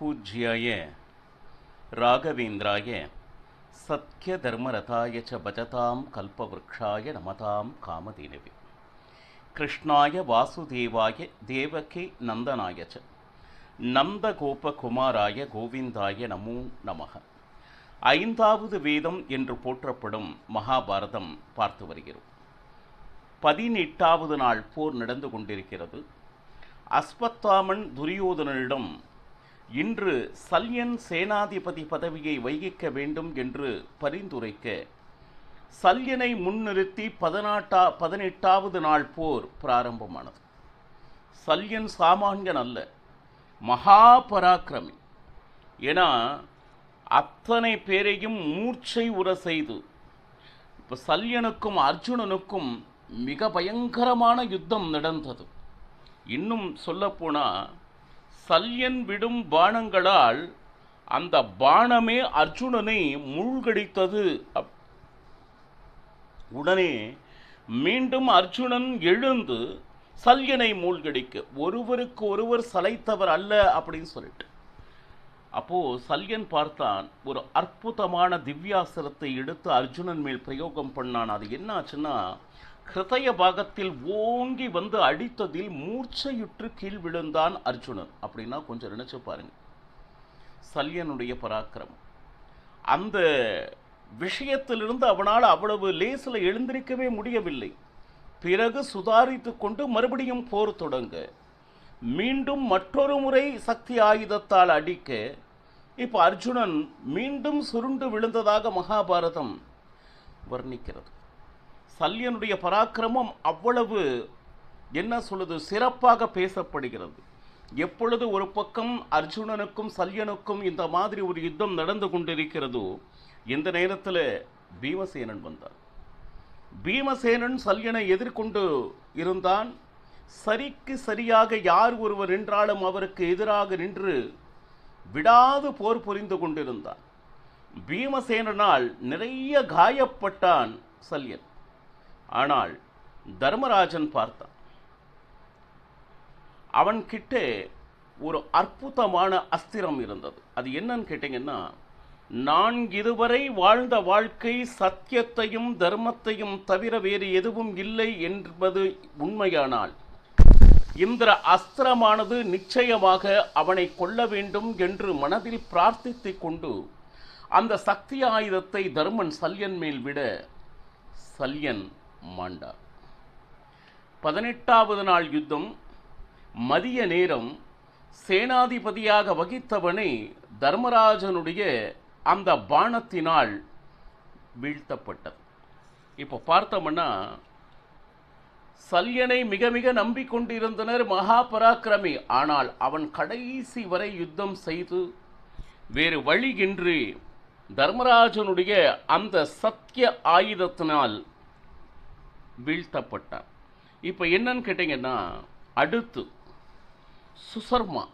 பூஜ்யாய ராகவேந்திராய சத்ய தர்மரதாய ச பஜதாம் கல்பவ்ருக்ஷாய நமதாம் காமதேனவே கிருஷ்ணாய வாசுதேவாய தேவகி நந்தனாய ச நந்தகோபகுமாராய கோவிந்தாய நமோ நமக. ஐந்தாவது வேதம் என்று போற்றப்படும் மகாபாரதம் பார்த்து வருகிறோம். 18வது நாள் போர் நடந்து கொண்டிருக்கிறது. அஸ்வத்தாமன் துரியோதனனிடம் இன்று சல்யன் சேனாதிபதி பதவியை வகிக்க வேண்டும் என்று பரிந்துரைக்க சல்யனை முன்னிறுத்தி 18வது நாள் போர் பிராரம்பமானது. சல்யன் சாமானியன் அல்ல, மகா பராக்கிரமி. ஏன்னா அத்தனை பேரையும் மூர்ச்சை உற செய்து இப்போ சல்யனுக்கும் அர்ஜுனனுக்கும் மிக பயங்கரமான யுத்தம் நடந்தது. இன்னும் சொல்லப்போனால் சல்யன் விடும் பாணங்களால் அந்த பாணமே அர்ஜுனனை மூழ்கடித்தது. உடனே மீண்டும் அர்ஜுனன் எழுந்து சல்யனை மூழ்கடிக்க ஒருவருக்கு ஒருவர் சளைத்தவர் அல்ல அப்படின்னு சொல்லிட்டு அப்போ சல்யன் பார்த்தான், ஒரு அற்புதமான திவ்யாஸ்திரத்தை எடுத்து அர்ஜுனன் மேல் பிரயோகம் பண்ணான். அது என்ன ஆச்சுன்னா, ஹிருதய பாகத்தில் ஓங்கி வந்து அடித்ததில் மூர்ச்சையுற்று கீழ் விழுந்தான் அர்ஜுனன். அப்படின்னா கொஞ்சம் நினைச்சு பாருங்க சல்யனுடைய பராக்கிரமம். அந்த விஷயத்திலிருந்து அவனால் அவ்வளவு லேசில் எழுந்திருக்கவே முடியவில்லை. பிறகு சுதாரித்து கொண்டு மறுபடியும் போர் தொடங்க, மீண்டும் மற்றொரு முறை சக்தி ஆயுதத்தால் அடிக்க, இப்போ அர்ஜுனன் மீண்டும் சுருண்டு விழுந்ததாக மகாபாரதம் வர்ணிக்கிறது. சல்யனுடைய பராக்கிரமம் அவ்வளவு என்ன சொல்லுது, சிறப்பாக பேசப்படுகிறது. எப்பொழுது ஒரு பக்கம் அர்ஜுனனுக்கும் சல்யனுக்கும் இந்த மாதிரி ஒரு யுத்தம் நடந்து கொண்டிருக்கிறதோ, இந்த நேரத்தில் பீமசேனன் வந்தார். பீமசேனன் சல்யனை எதிர்கொண்டு இருந்தான். சரிக்கு சரியாக யார் ஒருவர் நின்றாலும் அவருக்கு எதிராக நின்று விடாது போர் புரிந்து கொண்டிருந்தான். பீமசேனனால் நிறைய காயப்பட்டான் சல்யன். ஆனால் தர்மராஜன் பார்த்தான், அவன் கிட்டே ஒரு அற்புதமான அஸ்திரம் இருந்தது. அது என்னன்னு கேட்டீங்கன்னா, நான் இதுவரை வாழ்ந்த வாழ்க்கை சத்தியத்தையும் தர்மத்தையும் தவிர வேறு எதுவும் இல்லை என்பது உண்மையானால் இந்த அஸ்திரமானது நிச்சயமாக அவனை கொல்ல வேண்டும் என்று மனதில் பிரார்த்தித்து கொண்டு அந்த சக்தி ஆயுதத்தை தர்மன் சல்யன் மேல் விட சல்யன் மாண்டார். 18வது நாள் யுத்தம். மதிய நேரம் சேனாதிபதியாக வகித்தவனை தர்மராஜனுடைய அந்த பாணத்தினால் வீழ்த்தப்பட்டது. இப்போ பார்த்தோம்னா சல்யனை மிக மிக நம்பிக்கொண்டிருந்தனர், மகா பராக்கிரமி. ஆனால் அவன் கடைசி வரை யுத்தம் செய்து வேறு வழியின்றி தர்மராஜனுடைய அந்த சத்திய ஆயுதத்தினால் வீழ்த்தப்பட்டான். இப்போ என்னன்னு கேட்டீங்கன்னா, அடுத்து சுசர்மா.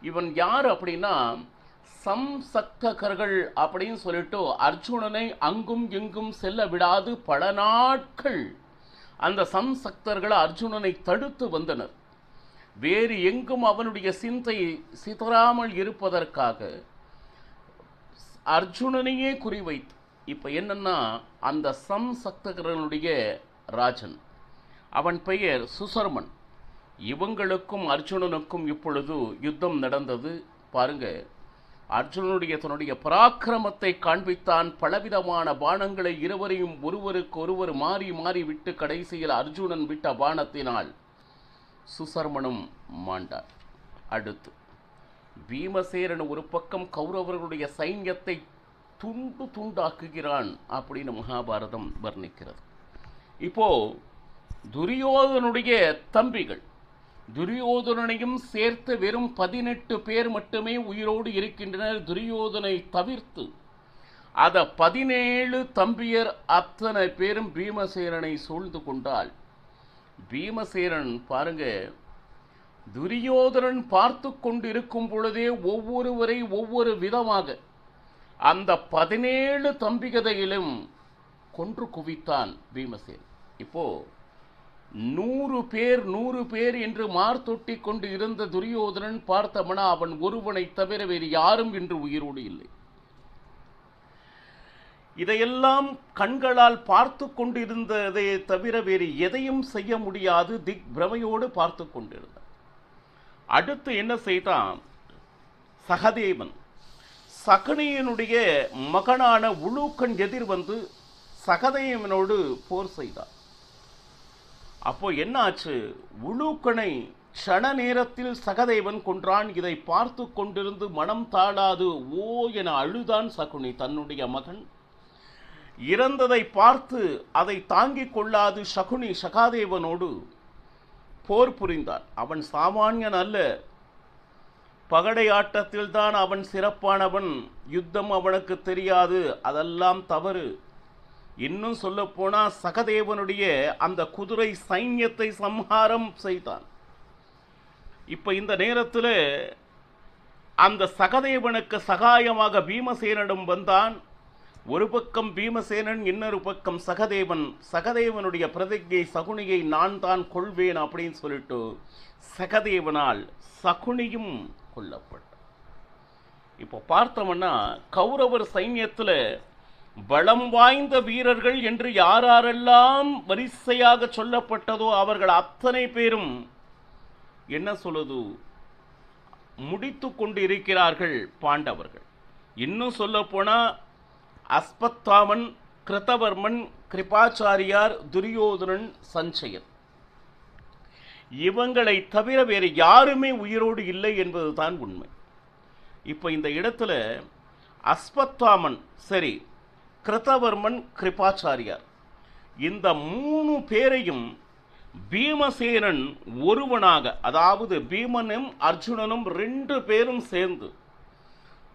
இவன் யார் அப்படின்னா, சம்சக்தகர்கள் அப்படின்னு சொல்லிட்டு அர்ஜுனனை அங்கும் இங்கும் செல்ல விடாது பல நாட்கள் அந்த சம்சக்தர்கள் அர்ஜுனனை தடுத்து வந்தனர். வேறு எங்கும் அவனுடைய சிந்தை சிதறாமல் இருப்பதற்காக அர்ஜுனனையே குறிவைத்து, இப்போ என்னன்னா, அந்த சம்சக்தகர்களுடைய ராஜன், அவன் பெயர் சுசர்மன். இவங்களுக்கும் அர்ஜுனனுக்கும் இப்பொழுது யுத்தம் நடந்தது. பாருங்க, அர்ஜுனனுடைய தன்னுடைய பராக்கிரமத்தை காண்பித்தான். பலவிதமான பானங்களை இருவரையும் ஒருவருக்கு ஒருவர் மாறி மாறி விட்டு கடைசியில் அர்ஜுனன் விட்ட பானத்தினால் சுசர்மனும் மாண்டார். அடுத்து பீமசேனன் ஒரு பக்கம் கௌரவர்களுடைய சைன்யத்தை துண்டு துண்டாக்குகிறான் அப்படின்னு மகாபாரதம் வர்ணிக்கிறது. இப்போ துரியோதனுடைய தம்பிகள், துரியோதனனையும் சேர்த்து வெறும் 18 பேர் மட்டுமே உயிரோடு இருக்கின்றனர். துரியோதனை தவிர்த்து அத 17 தம்பியர் அத்தனை பேரும் பீமசேனனை சூழ்ந்து கொண்டால், பீமசேனன் பாருங்க, துரியோதனன் பார்த்து கொண்டிருக்கும் பொழுதே ஒவ்வொருவரை ஒவ்வொரு விதமாக அந்த 17 தம்பிகதையிலும் கொன்று குவித்தான் பீமசேன். இப்போ 100 பேர் என்று மார்த்தொட்டி கொண்டு இருந்த துரியோதனன் பார்த்தமனா அவன் ஒருவனை தவிர வேறு யாரும் இன்று உயிரோடு இல்லை. இதையெல்லாம் கண்களால் பார்த்து கொண்டிருந்ததை தவிர வேறு எதையும் செய்ய முடியாது. திக் பிரமையோடு பார்த்து கொண்டிருந்தான். அடுத்து என்ன செய்தான்? சகதேவன் சகுனியனுடைய மகனான உலூக்கன் எதிர் வந்து சகதேவனோடு போர் செய்தான். அப்போ என்ன ஆச்சு? உலூக்கனை க்ஷண நேரத்தில் சகதேவன் கொன்றான். இதை பார்த்து கொண்டிருந்து மனம் தாழாது ஓ என அழுதான் சகுனி. தன்னுடைய மகன் இறந்ததை பார்த்து அதை தாங்கிக் கொள்ளாது சகுனி சகாதேவனோடு போர் புரிந்தான். அவன் சாமானியன் அல்ல. பகடை ஆட்டத்தில் தான் அவன் சிறப்பானவன். யுத்தம் அவனுக்கு தெரியாது. அதெல்லாம் தவறு. இன்னும் சொல்ல போனா சகதேவனுடைய அந்த குதிரை சைன்யத்தை சம்ஹாரம் செய்தான். இப்ப இந்த நேரத்தில் அந்த சகதேவனுக்கு சகாயமாக பீமசேனனும் வந்தான். ஒரு பக்கம் பீமசேனன், இன்னொரு பக்கம் சகதேவன். சகதேவனுடைய பிரதிஜை சகுனியை நான் தான் கொள்வேன் அப்படின்னு சொல்லிட்டு சகதேவனால் சகுனியும் கொல்லப்பட்டான். இப்போ பார்த்தோம்னா கௌரவர் சைன்யத்தில் பலம் வாய்ந்த வீரர்கள் என்று யாரெல்லாம் வரிசையாக சொல்லப்பட்டதோ அவர்கள் அத்தனை பேரும் என்ன சொல்லுது? முடித்து கொண்டு இருக்கிறார்கள் பாண்டவர்கள். இன்னும் சொல்ல போனா அஸ்வத்தாமன், கிருதவர்மன், கிருபாச்சாரியார், துரியோதனன், சஞ்சயன் இவங்களை தவிர வேறு யாருமே உயிரோடு இல்லை என்பதுதான் உண்மை. இப்போ இந்த இடத்துல அஸ்வத்தாமன் சரி, கிருதவர்மன், கிருபாச்சாரியார் இந்த 3 பேரையும் பீமசேனன் ஒருவனாக, அதாவது பீமனும் அர்ஜுனனும் 2 பேரும் சேர்ந்து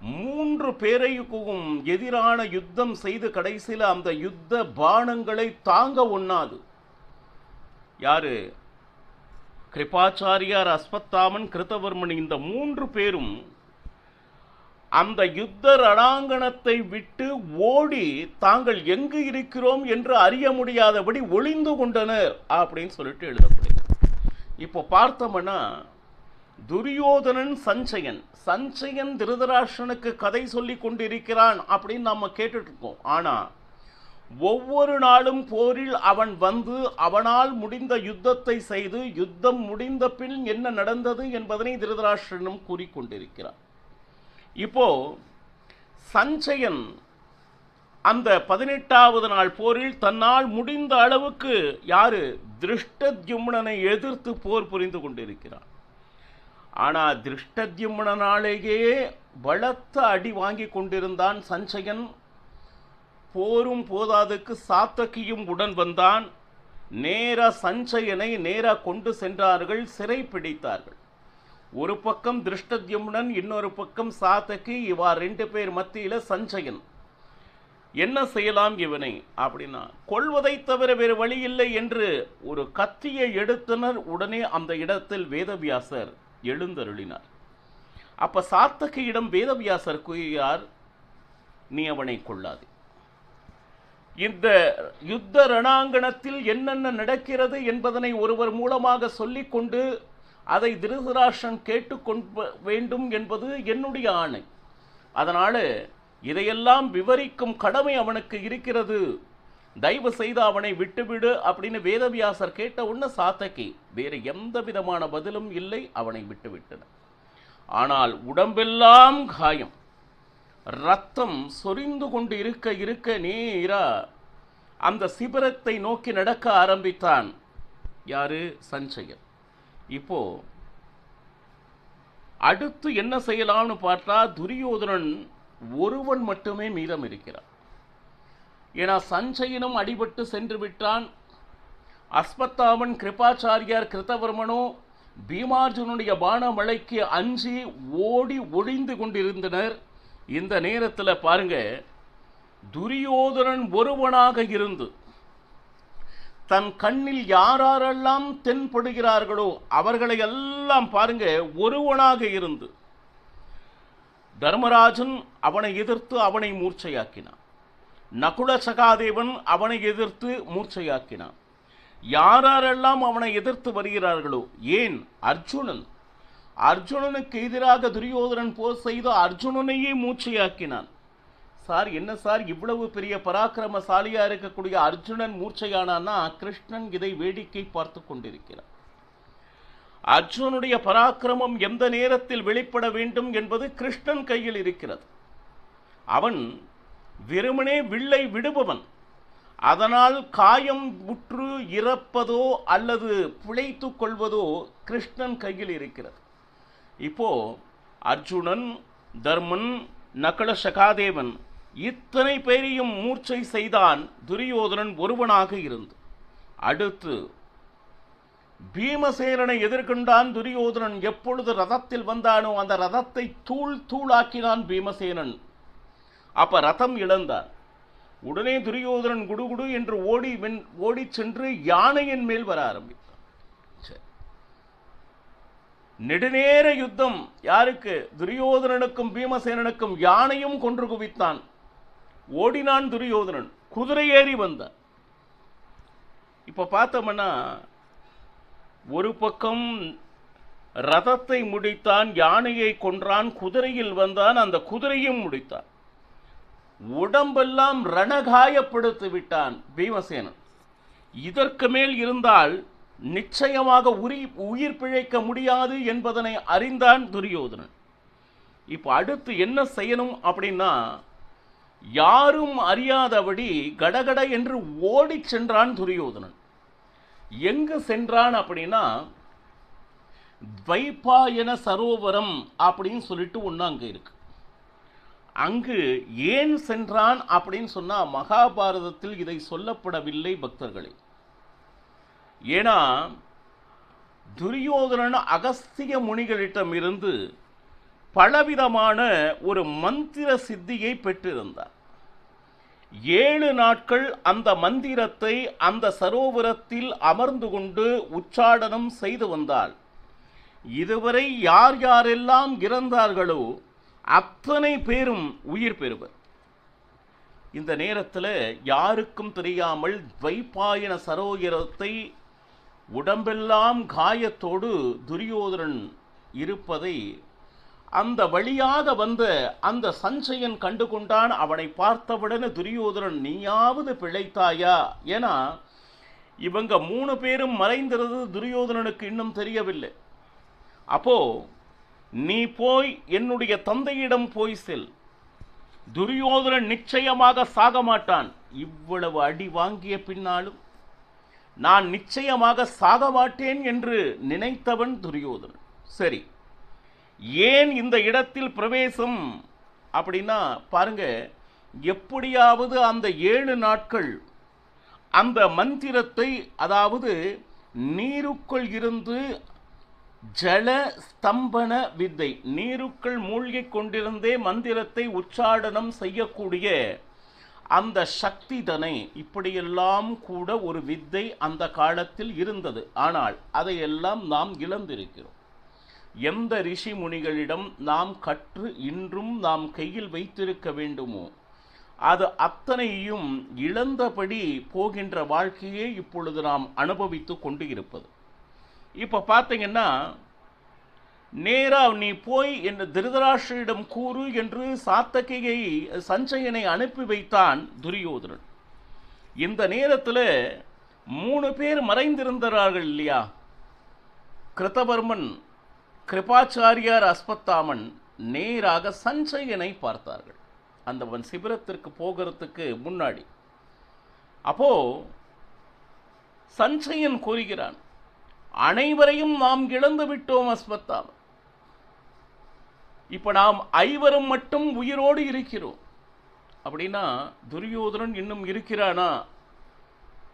3 பேரையும் எதிரான யுத்தம் செய்து கடைசியில் அந்த யுத்த பானங்களை தாங்க ஒண்ணாது. யாரு? கிருபாச்சாரியார், அஸ்வத்தாமன், கிருதவர்மன் இந்த 3 பேரும் அந்த யுத்த ரணாங்கணத்தை விட்டு ஓடி தாங்கள் எங்கு இருக்கிறோம் என்று அறிய முடியாதபடி ஒளிந்து கொண்டனர் அப்படின்னு சொல்லிட்டு எழுதப்படுகிறது. இப்போ பார்த்தோம்னா துரியோதனன் சஞ்சயன் திருதராஷ்டிரனுக்கு கதை சொல்லி கொண்டிருக்கிறான் அப்படின்னு நாம கேட்டுட்டு இருக்கோம். ஆனா ஒவ்வொரு நாளும் போரில் அவன் வந்து அவனால் முடிந்த யுத்தத்தை செய்து யுத்தம் முடிந்த பின் என்ன நடந்தது என்பதனை திருதராஷ்டிரனும் கூறிக்கொண்டிருக்கிறான். இப்போ சஞ்சயன் அந்த 18வது நாள் போரில் தன்னால் முடிந்த அளவுக்கு யாரு? திருஷ்டத்யும்னனை எதிர்த்து போர் புரிந்து கொண்டிருக்கிறான். ஆனா திருஷ்டத்யும்னாலேயே பலத்த அடி வாங்கி கொண்டிருந்தான் சஞ்சயன். போரும் போதாதுக்கு சாத்தகியும் உடன் வந்தான். நேர சஞ்சயனை நேர கொண்டு சென்றார்கள், சிறை பிடித்தார்கள். ஒரு பக்கம் திருஷ்டத்யும்னன், இன்னொரு பக்கம் சாத்தகி. இவா 2 பேர் மத்தியில சஞ்சயன். என்ன செய்யலாம் இவனை அப்படின்னா, கொல்வதை தவிர வேறு வழி இல்லை என்று ஒரு கத்தியை எடுத்தனர். உடனே அந்த இடத்தில் வேதவியாசர் எழுந்தருளினார். அப்ப சாத்தகியிடம் வேதவியாசர் கூறியார், நீ அவனை கொள்ளாதே. இந்த யுத்த ரணாங்கணத்தில் என்னென்ன நடக்கிறது என்பதனை ஒருவர் மூலமாக சொல்லிக்கொண்டு அதை திருதராஷ்டிரன் கேட்டுக்கொள்ள வேண்டும் என்பது என்னுடைய ஆணை. அதனால இதையெல்லாம் விவரிக்கும் கடமை அவனுக்கு இருக்கிறது. தயவு செய்து அவனை விட்டுவிடு அப்படின்னு வேதவியாசர் கேட்ட உடனே சாத்தகி வேறு எந்த விதமான பதிலும் இல்லை, அவனை விட்டுவிட்டனர். ஆனால் உடம்பெல்லாம் காயம், ரத்தம் சொரிந்து கொண்டு இருக்க நேரா அந்த சிபிரத்தை நோக்கி நடக்க ஆரம்பித்தான். யாரு? சஞ்சயன். இப்போ அடுத்து என்ன செய்யலாம்னு பார்த்தா துரியோதனன் ஒருவன் மட்டுமே மீதம் இருக்கிறான். ஏன்னா சஞ்சயனும் அடிபட்டு சென்று விட்டான். அஸ்வத்தாமன், கிருபாச்சாரியார், கிருதவர்மனோ பீமார்ஜுனுடைய பானமழைக்கு அஞ்சி ஓடி ஒளிந்து கொண்டிருந்தனர். இந்த நேரத்தில் பாருங்க, துரியோதனன் ஒருவனாக இருந்து தன் கண்ணில் யாரெல்லாம் தென்படுகிறார்களோ அவர்களை எல்லாம் பாருங்க ஒருவனாக இருந்து தர்மராஜன் அவனை எதிர்த்து அவனை மூர்ச்சையாக்கினான். நகுல சகாதேவன் அவனை எதிர்த்து மூர்ச்சையாக்கினான். யாரெல்லாம் அவனை எதிர்த்து வருகிறார்களோ, ஏன் அர்ஜுனனுக்கு எதிராக துரியோதனன் போர் செய்து அர்ஜுனனையே மூச்சையாக்கினான். சார், என்ன சார் இவ்வளவு பெரிய பராக்கிரமசாலியா இருக்கக்கூடிய அர்ஜுனன் மூர்ச்சையானான்னா கிருஷ்ணன் இதை வேடிக்கை பார்த்து கொண்டிருக்கிறார். அர்ஜுனனுடைய பராக்கிரமம் எந்த நேரத்தில் வெளிப்பட வேண்டும் என்பது கிருஷ்ணன் கையில் இருக்கிறது. அவன் வெறுமனே வில்லை விடுபவன். அதனால் காயம் உற்று இறப்பதோ அல்லது பிழைத்து கொள்வதோ கிருஷ்ணன் கையில் இருக்கிறது. இப்போ அர்ஜுனன், தர்மன், நகுல சகாதேவன் இத்தனை பேரையும் மூர்ச்சை செய்தான் துரியோதனன் ஒருவனாக இருந்து. அடுத்து பீமசேனனை எதிர்கொண்டான் துரியோதனன். எப்பொழுது ரதத்தில் வந்தானோ அந்த ரதத்தை தூள் தூளாக்கினான் பீமசேனன். அப்ப ரதம் இழந்தான். உடனே துரியோதனன் குடுகுடு என்று ஓடி சென்று யானையின் மேல் வர ஆரம்பித்தான். நெடுநேர யுத்தம். யாருக்கு? துரியோதனனுக்கும் பீமசேனனுக்கும். யானையும் கொன்று குவித்தான். ஓடினான் துரியோதனன். குதிரை ஏறி வந்தான். இப்ப பார்த்தோம்னா ஒரு பக்கம் ரதத்தை முடித்தான், யானையை கொன்றான், குதிரையில் வந்தான், அந்த குதிரையும் முடித்தான். உடம்பெல்லாம் ரணகாயப்படுத்தி விட்டான் பீமசேனன். இதற்கு மேல் இருந்தால் நிச்சயமாக உயிர் பிழைக்க முடியாது என்பதனை அறிந்தான் துரியோதனன். இப்ப அடுத்து என்ன செய்யணும் அப்படின்னா, யாரும் அறியாதபடி கடகட என்று ஓடி சென்றான் துரியோதனன். எங்கு சென்றான் அப்படின்னா, துவைபாயன சரோவரம் அப்படின்னு சொல்லிட்டு ஒன்று அங்கே இருக்கு. அங்கு ஏன் சென்றான் அப்படின்னு சொன்னா மகாபாரதத்தில் இதை சொல்லப்படவில்லை பக்தர்களே. ஏன்னா துரியோதனன் அகஸ்திய முனிகளிடம் இருந்து பலவிதமான ஒரு மந்திர சித்தியை பெற்றிருந்தார். 7 நாட்கள் அந்த மந்திரத்தை அந்த சரோவரத்தில் அமர்ந்து கொண்டு உச்சாடனம் செய்து வந்தால் இதுவரை யார் யாரெல்லாம் இறந்தார்களோ அத்தனை பேரும் உயிர் பெறுவர். இந்த நேரத்தில் யாருக்கும் தெரியாமல் துவைபாயன சரோவரத்தை உடம்பெல்லாம் காயத்தோடு துரியோதனன் இருப்பதை அந்த வழியாக வந்த அந்த சஞ்சயன் கண்டு கொண்டான். அவனை பார்த்தவுடனே துரியோதனன், நீயாவது பிழைத்தாயா? ஏன்னா இவங்க 3 பேரும் மறைந்திருந்தது துரியோதனனுக்கு இன்னும் தெரியவில்லை. அப்போ நீ போய் என்னுடைய தந்தையிடம் போய் செல், துரியோதனன் நிச்சயமாக சாக மாட்டான். இவ்வளவு அடி வாங்கிய பின்னாலும் நான் நிச்சயமாக சாக மாட்டேன் என்று நினைத்தவன் துரியோதனன். சரி, ஏன் இந்த இடத்தில் பிரவேசம் அப்படின்னா பாருங்க, எப்படியாவது அந்த 7 நாட்கள் அந்த மந்திரத்தை, அதாவது நீருக்குள் இருந்து ஜல ஸ்தம்பன வித்தை, நீருக்குள் மூழ்கிக் கொண்டிருந்தே மந்திரத்தை உச்சாடனம் செய்யக்கூடிய அந்த சக்தி தனை, இப்படியெல்லாம் கூட ஒரு வித்தை அந்த காலத்தில் இருந்தது. ஆனால் அதையெல்லாம் நாம் இழந்திருக்கிறோம். எந்த ரிஷி முனிகளிடம் நாம் கற்று இன்றும் நாம் கையில் வைத்திருக்க வேண்டுமோ அது அத்தனையும் இழந்தபடி போகின்ற வாழ்க்கையே இப்பொழுது நாம் அனுபவித்து கொண்டு இருப்பது. இப்போ பார்த்தீங்கன்னா, நேரா நீ போய் என்று திருதராஷ்டிரிடம் கூறு என்று சாத்தகியை சஞ்சயனை அனுப்பி வைத்தான் துரியோதனன். இந்த நேரத்தில் 3 பேர் மறைந்திருந்தார்கள் இல்லையா? கிருதவர்மன், கிருபாச்சாரியார், அஸ்வத்தாமன் நேராக சஞ்சயனை பார்த்தார்கள் அந்த சிபிரத்திற்கு போகிறதுக்கு முன்னாடி. அப்போ சஞ்சயன் கூறுகிறான், அனைவரையும் நாம் இழந்து விட்டோம் அஸ்வத்தாமன். இப்ப நாம் 5 மட்டும் உயிரோடு இருக்கிறோம். அப்படின்னா துரியோதனன் இன்னும் இருக்கிறானா?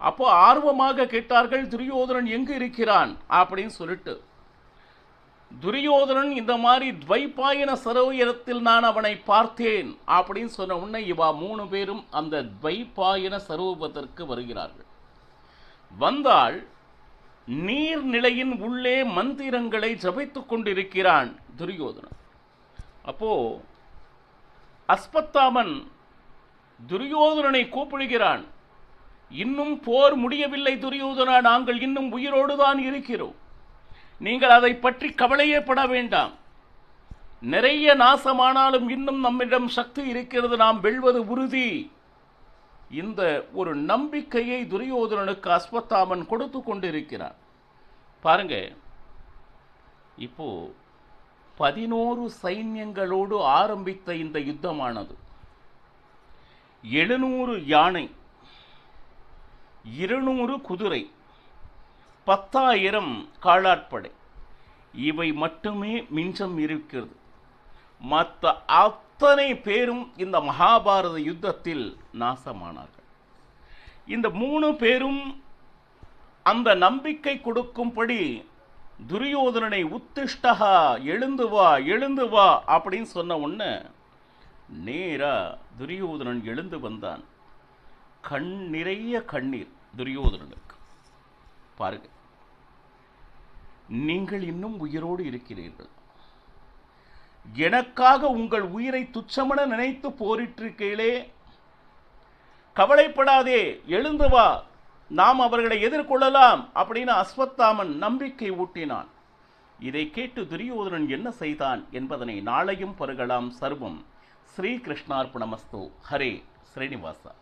அப்போ ஆர்வமாக கேட்டார்கள், துரியோதனன் எங்கு இருக்கிறான் அப்படின்னு சொல்லிட்டு. துரியோதனன் இந்த மாதிரி துவைபாயன சரோவரத்தில் நான் அவனை பார்த்தேன் அப்படின்னு சொன்ன உடனே இவா 3 பேரும் அந்த துவைபாயன சரோவரத்திற்கு வருகிறார்கள். வந்தால் நீர்நிலையின் உள்ளே மந்திரங்களை ஜபித்துக் கொண்டிருக்கிறான் துரியோதனன். அப்போ அஸ்வத்தாமன் துரியோதனனை கூப்பிடுகிறான். இன்னும் போர் முடியவில்லை துரியோதனா, நாங்கள் இன்னும் உயிரோடு தான் இருக்கிறோம். நீங்கள் அதை பற்றி கவலையே பட வேண்டாம். நிறைய நாசமானாலும் இன்னும் நம்மிடம் சக்தி இருக்கிறது, நாம் வெல்வது உறுதி. இந்த ஒரு நம்பிக்கையை துரியோதனனுக்கு அஸ்வத்தாமன் கொடுத்து கொண்டிருக்கிறார். பாருங்க, இப்போ 11 சைன்யங்களோடு ஆரம்பித்த இந்த யுத்தமானது 700 யானை, 200 குதிரை, 10,000 காலாட்படை, இவை மட்டுமே மிஞ்சம் இருக்கிறது. மற்ற அத்தனை பேரும் இந்த மகாபாரத யுத்தத்தில் நாசமானார்கள். இந்த 3 பேரும் அந்த நம்பிக்கை கொடுக்கும்படி துரியோதனனை உத்திஷ்டகா, எழுந்து வா எழுந்து வா அப்படின்னு சொன்ன உடனே நேரா துரியோதனன் எழுந்து வந்தான். கண் நிறைய கண்ணீர் துரியோதனனுக்கு. பாருங்க, நீங்கள் இன்னும் உயிரோடு இருக்கிறீர்கள். எனக்காக உங்கள் உயிரை துச்சமென நினைத்து போரிட்டிருக்கீர்களே, கவலைப்படாதே, எழுந்து வா, நாம் அவர்களை எதிர்கொள்ளலாம் அப்படின்னு அஸ்வத்தாமன் நம்பிக்கை ஊட்டினான். இதை கேட்டு துரியோதனன் என்ன செய்தான் என்பதனை நாளையும் பருகலாம். சர்வம் ஸ்ரீகிருஷ்ணார்ப்பணமஸ்து. ஹரே ஸ்ரீனிவாசா.